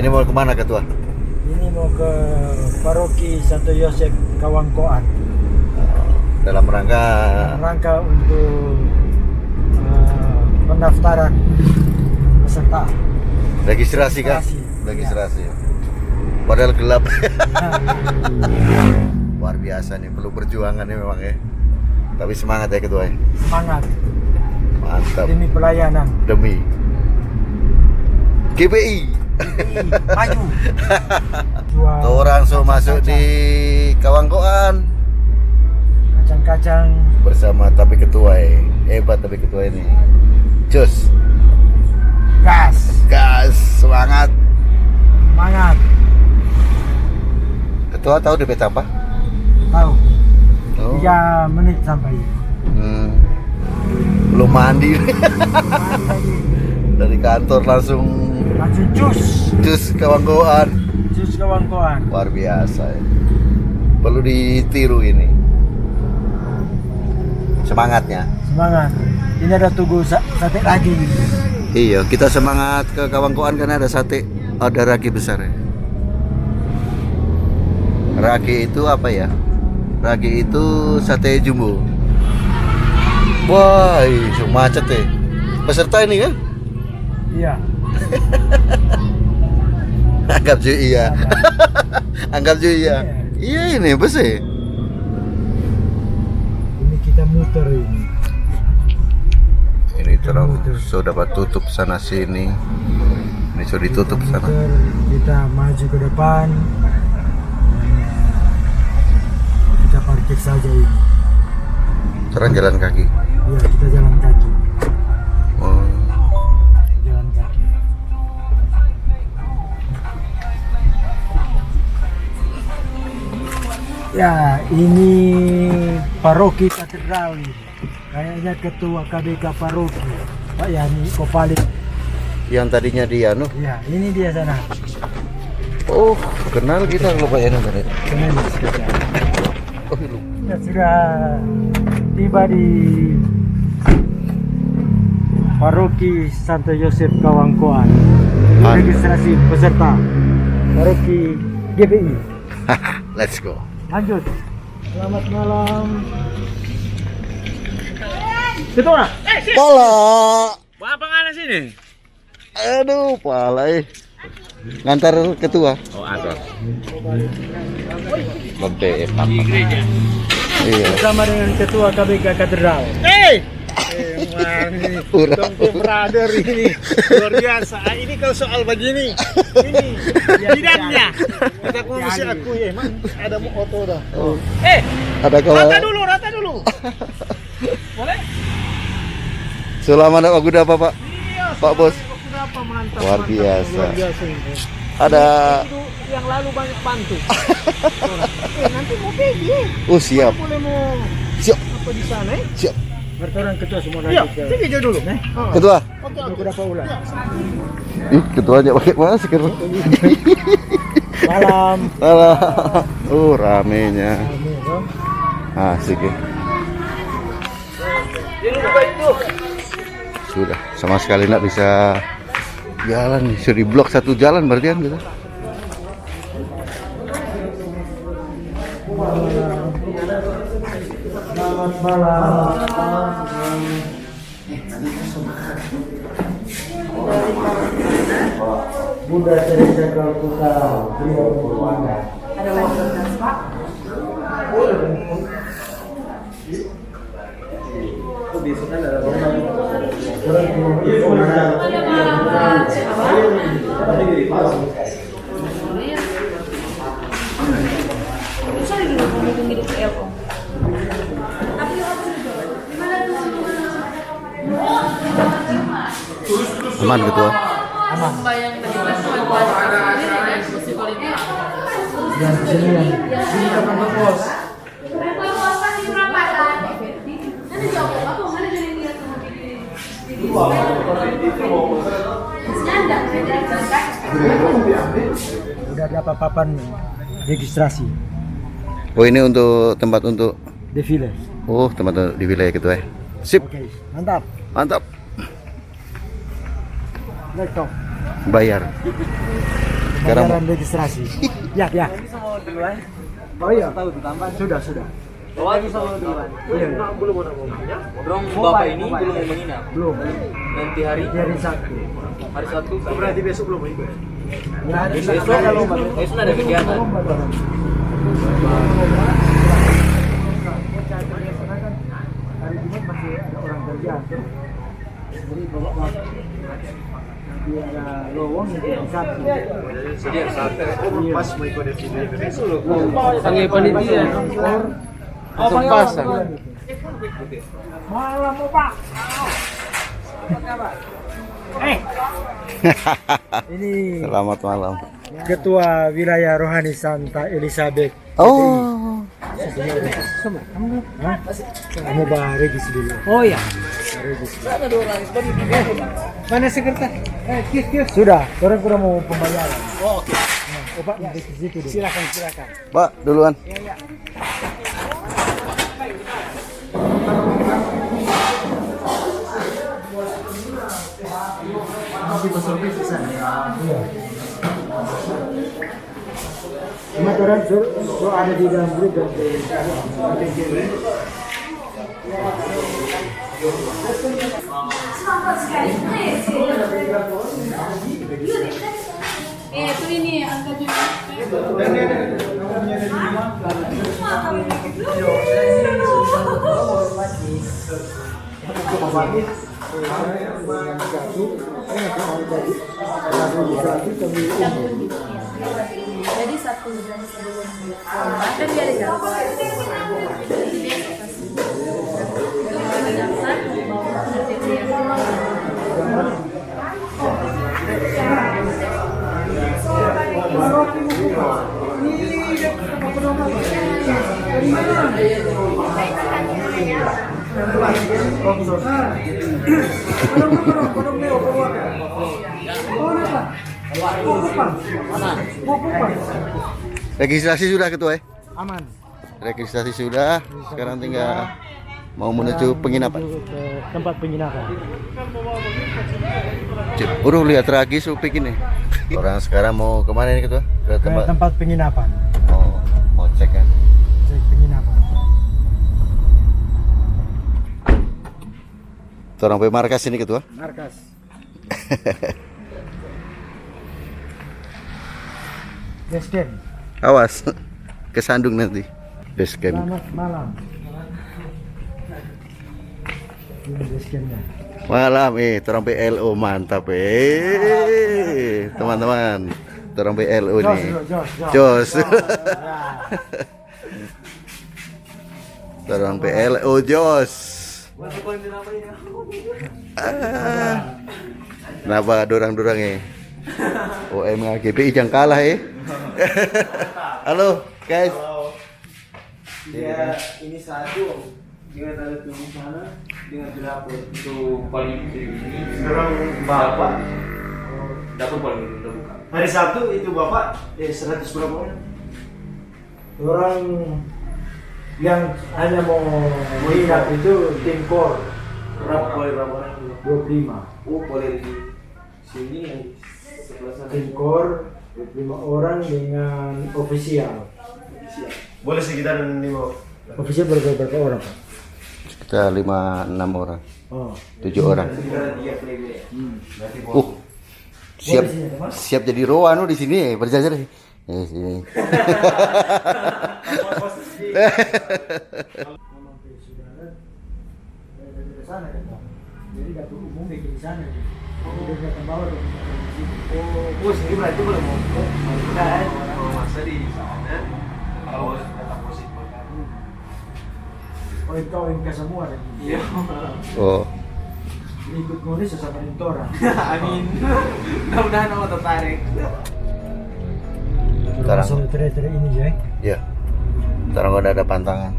Ini mau kemana ketua? Ini mau ke Paroki Santo Yosef Kawangkoan Dalam rangka untuk pendaftaran peserta. registrasi kan? Registrasi. Padahal gelap. Luar biasa nih, perlu perjuangan nih memang ya. Tapi semangat ya ketua ya. Semangat Mantap. demi pelayanan. Demi GPI. Maju. Orang so masuk di Kawangkoan Kacang-kacang bersama tapi ketua ya. Hebat tapi ketua ini. Cus. Gas, semangat. Semangat. Ketua tahu DP apa? Tahu. Oh. 3 menit sampai. Belum mandi. Mandi lagi. Dari kantor langsung Cus Kawangkoan. Cus Kawangkoan. Luar biasa ya. Perlu ditiru ini. Semangatnya. Semangat. Ini ada tugu sate lagi. Iya, kita semangat ke Kawangkoan karena ada sate, ada ragi besar ya. Ragi itu apa ya? Ragi itu sate jumbo. Wah, macet ya. Peserta ini kan? Iya. Anggap juga iya. Anggap juga iya. Iya ini bus ya. Ini kita muter ini. Ini terang sudah dapat tutup sana sini. Ini sudah ditutup Kita sana. muter, kita maju ke depan. Kita parkir saja ini. Sekarang jalan kaki. Iya, kita jalan kaki. Oh. Jalan kaki. Ya, ini paroki katedral ini. Kayaknya ketua KBK paroki, Pak Yani Kopalik. Yang tadinya dia Ya, ini dia sana. Oh, kenal kita kalau Pak Eno tadi. Kemen sekitar. Oh, lu. Ya, sudah tiba di Paroki Santo Yosef Kawangkoan. Registrasi peserta Paroki GPI. Let's go. Lanjut. Selamat malam. Ketua. Pala. Apa ngana sini? Aduh, pala ngantar ketua. Oh, ada. Lebih Di gereja. Iya. Bersama dengan ketua KBK katedral. Brother ini luar biasa. Ini kalau soal begini, ini bidangnya. Kita mesti aku ya, emang ada mau oto dah. Oh. Ada kalau Rata dulu. Boleh? Selamat Pak Guda Pak. Iya, Pak Bos. Kenapa mantap? Luar biasa. Luar biasa ini. Ada Itu yang lalu banyak bantu. Nanti mau pergi. Oh, siap. Boleh mau Siap. apa di sana? Siap. Berturang ketua semua Iya, lagi ke pergi aja dulu. Ketua. Oke. beberapa ulang. Ih, ketuanya pakai masker. Malam. Alah. Ramenya. Kami, toh. Asik ya. Sudah, sama sekali nggak bisa jalan. Sudah diblok satu jalan berarti kan gitu. Selamat malam. Bunda Teresa Calcutta, beliau berkeluarga. Ada fasilitas Pak? Bisa di dulu mau hidup ke Elko. Aman ketua. Aman. Bayang tadi pas puasa sendiri festival itu. Yang sini yang sini kapan bos? Udah ada papan registrasi Oh, ini untuk tempat untuk defile. tempat di wilayah ketua ya. Sip. Oke, mantap. Mantap. Let's go. Bayar. Sekarang pembayaran registrasi. Ya, ya. Oh iya. Sudah. Iya. Dong bapak ini belum mau menginap. Belum. Nanti hari Sabtu. hari Sabtu. Berarti besok belum mau ikut. Ya, Besok ada kegiatan. Hari Jumat masih ada orang kerja. Jadi bapak nanti ada lowong di hari Sabtu. Jadi hari Sabtu. Pas mau ikut di sini besok. Sangai panitia. Langsung pasang. Malam Pak. Ini selamat malam. Ketua Wilayah Rohani Santa Elizabeth. Oh, Hah? Kamu regis dulu. Oh ya. Mana sekretari? Sudah, orang kurang mau pembayaran. Oh, oke. Oh, Pak, di situ dulu. Silakan. Pak, duluan. Masih berservis di sana. Iya. Cuma orang so ada di dalam grup dan Itu ini angka juga. Jadi 1 bulan sebelum kan dia ada jadwal. Jadi dia kasih daftar bawa KTP yang Registrasi sudah ketua ya? aman. Registrasi sudah. Sekarang tinggal mau menuju penginapan. Ke tempat penginapan. Udah lihat tragis Upik ini. Orang sekarang mau kemana ini ketua? Ke Ke tempat penginapan. Oh, mau cek kan? Cek penginapan. Orang sampai markas ini ketua. Markas. Basecamp. Awas, kesandung nanti. Basecamp. Selamat malam. Ini basecampnya. Malam orang PLO mantap teman-teman. Orang PLO nih. Jos. Orang PLO Jos. Kenapa dorang-dorang OM GPI jangan kalah Halo guys. Dia ini satu dengan tanda tulis sana dengan dapur itu paling ini. Sekarang bapak Dapur paling udah buka. hari Sabtu itu bapak 100 berapa orang? Orang yang hanya mau menginap itu tim core Berapa orang? 25. Oh, boleh di sini yang sebelah sana. Tim core 25 orang dengan ofisial. Boleh sekitar 5. Ofisial berapa orang, Pak? Kita 5-6 orang. Oh. 7 orang. Sekitar 3 playboy. Siap jadi Roano di sini berjajar. Sini. Jadi dapur umum bikin di sana. Dia datang bawa Oh, sini berarti boleh mau masa di sana. Kalau datang positif. Oh, itu ke semua lagi. Iya. Oh. Ikut nulis sesama orang. Amin. Mudah-mudahan Allah tertarik. Sekarang. Langsung tere-tere ini ya. Ya. Sekarang udah ada pantangan.